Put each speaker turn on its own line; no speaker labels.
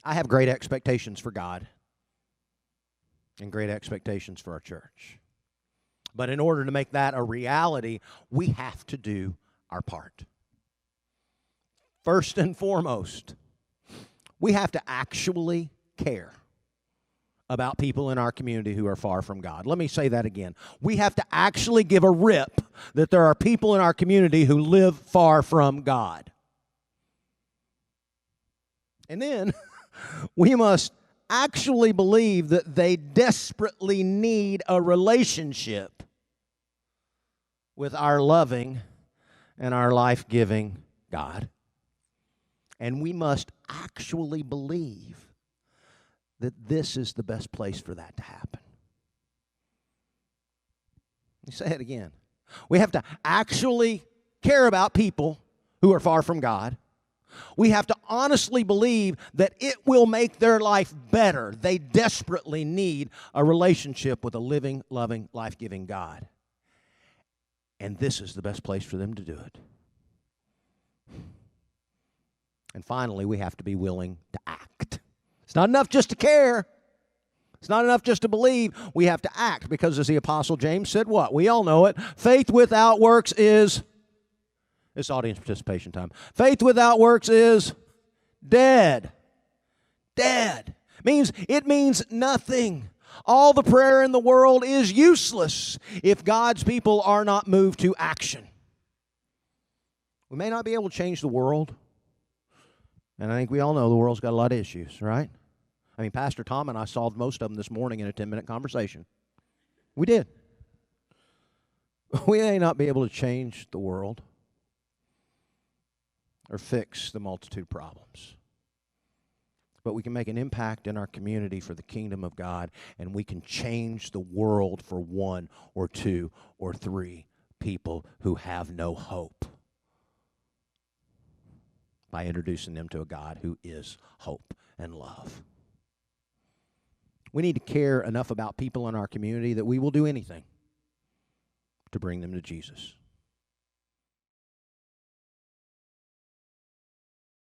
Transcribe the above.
I have great expectations for God and great expectations for our church. But in order to make that a reality, we have to do our part. First and foremost, we have to actually care about people in our community who are far from God. Let me say that again. We have to actually give a rip that there are people in our community who live far from God. And then we must actually believe that they desperately need a relationship with our loving and our life-giving God. And we must actually believe that this is the best place for that to happen. Let me say it again. We have to actually care about people who are far from God. We have to honestly believe that it will make their life better. They desperately need a relationship with a living, loving, life-giving God. And this is the best place for them to do it. And finally, we have to be willing to act. It's not enough just to care. It's not enough just to believe. We have to act because, as the Apostle James said, what? We all know it. Faith without works is... It's audience participation time. Faith without works is dead. Dead. It means nothing. All the prayer in the world is useless if God's people are not moved to action. We may not be able to change the world. And I think we all know the world's got a lot of issues, right? I mean, Pastor Tom and I solved most of them this morning in a 10-minute conversation. We did. We may not be able to change the world or fix the multitude of problems. But we can make an impact in our community for the kingdom of God, and we can change the world for one or two or three people who have no hope by introducing them to a God who is hope and love. We need to care enough about people in our community that we will do anything to bring them to Jesus.